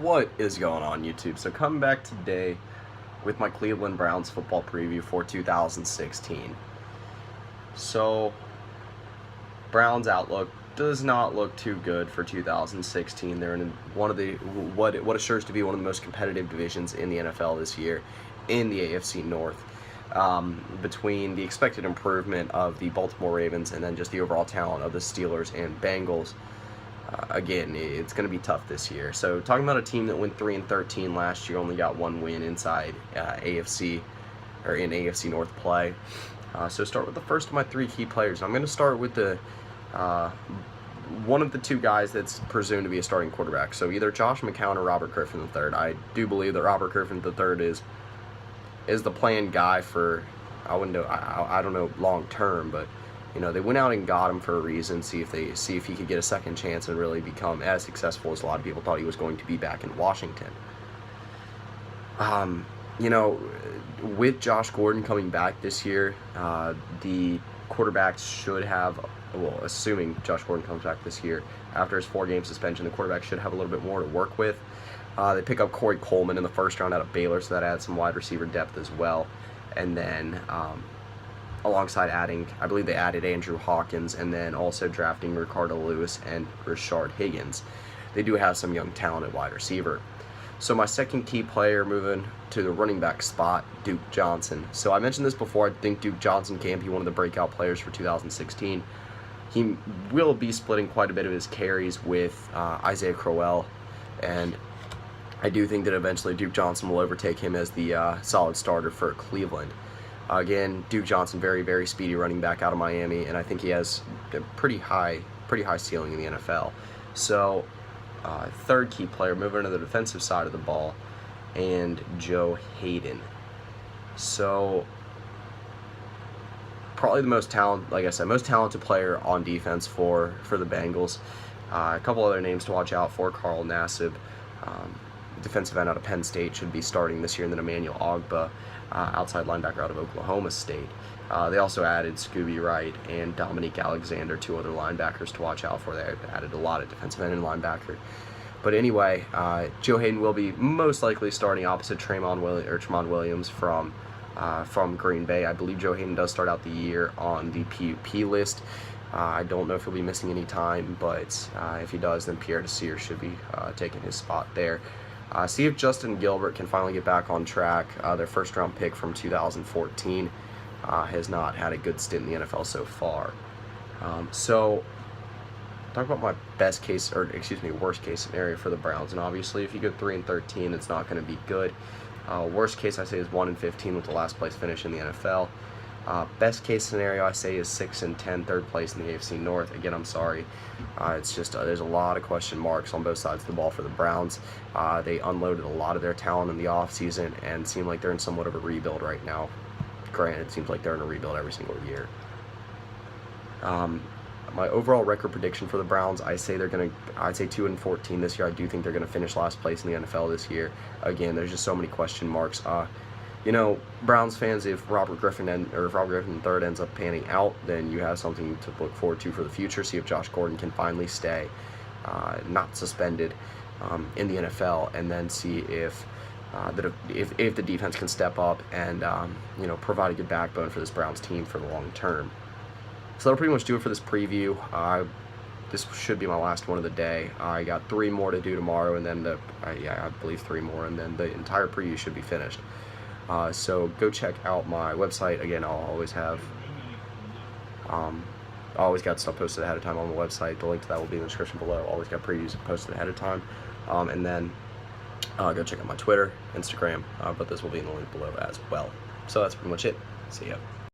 What is going on, YouTube? So coming back today with my Cleveland Browns football preview for 2016. So Browns outlook does not look too good for 2016. They're in one of the what assures to be one of the most competitive divisions in the NFL this year, in the AFC North. Between the expected improvement of the Baltimore Ravens and then just the overall talent of the Steelers and Bengals. Again, it's going to be tough this year. So talking about a team that went 3-13 last year, only got one win inside AFC or in AFC North play. So start with the first of my three key players. I'm going to start with the one of the two guys that's presumed to be a starting quarterback. So either Josh McCown or Robert Griffin III. I do believe that Robert Griffin III is the planned guy for, I don't know long term, but you know, they went out and got him for a reason, see if he could get a second chance and really become as successful as a lot of people thought he was going to be back in Washington. You know, with Josh Gordon coming back this year, the quarterbacks should have, well, assuming Josh Gordon comes back this year, after his 4-game suspension, the quarterback should have a little bit more to work with. They pick up Corey Coleman in the first round out of Baylor, so that adds some wide receiver depth as well. And then alongside adding, I believe they added Andrew Hawkins, and then also drafting Ricardo Lewis and Rashard Higgins. They do have some young talent at wide receiver. So my second key player, moving to the running back spot, Duke Johnson. So I mentioned this before, I think Duke Johnson can be one of the breakout players for 2016. He will be splitting quite a bit of his carries with Isaiah Crowell, and I do think that eventually Duke Johnson will overtake him as the solid starter for Cleveland. Again, Duke Johnson, very, very speedy running back out of Miami, and I think he has a pretty high ceiling in the NFL. So, third key player, moving to the defensive side of the ball, and Joe Hayden. So, probably the most talented, like I said, most talented player on defense for the Bengals. A couple other names to watch out for: Carl Nassib, defensive end out of Penn State, should be starting this year, and then Emmanuel Ogbah, outside linebacker out of Oklahoma State. They also added Scooby Wright and Dominique Alexander, two other linebackers to watch out for. They added a lot of defensive end and linebacker. But anyway, Joe Hayden will be most likely starting opposite Tramon Williams from Green Bay. I believe Joe Hayden does start out the year on the PUP list. I don't know if he'll be missing any time, but if he does, then Pierre Desir should be taking his spot there. See if Justin Gilbert can finally get back on track. Their first-round pick from 2014 has not had a good stint in the NFL so far. So, talk about my worst case scenario for the Browns. And obviously, if you go 3-13, it's not going to be good. Worst case, I say, is 1-15 with the last place finish in the NFL. Best case scenario, I say, is 6-10, third place in the AFC North. Again, I'm sorry. It's just there's a lot of question marks on both sides of the ball for the Browns. They unloaded a lot of their talent in the offseason and seem like they're in somewhat of a rebuild right now. Granted, it seems like they're in a rebuild every single year. My overall record prediction for the Browns, I'd say 2-14 this year. I do think they're going to finish last place in the NFL this year. Again, there's just so many question marks. You know, Browns fans, if Robert Griffin III ends up panning out, then you have something to look forward to for the future. See if Josh Gordon can finally stay not suspended in the NFL, and then see if the defense can step up and you know, provide a good backbone for this Browns team for the long term. So that'll pretty much do it for this preview. This should be my last one of the day. I got 3 more to do tomorrow, and then I believe 3 more, and then the entire preview should be finished. So go check out my website. Again, I'll always have, I always got stuff posted ahead of time on the website. The link to that will be in the description below. Always got previews posted ahead of time. And then go check out my Twitter, Instagram, but this will be in the link below as well. So that's pretty much it. See ya.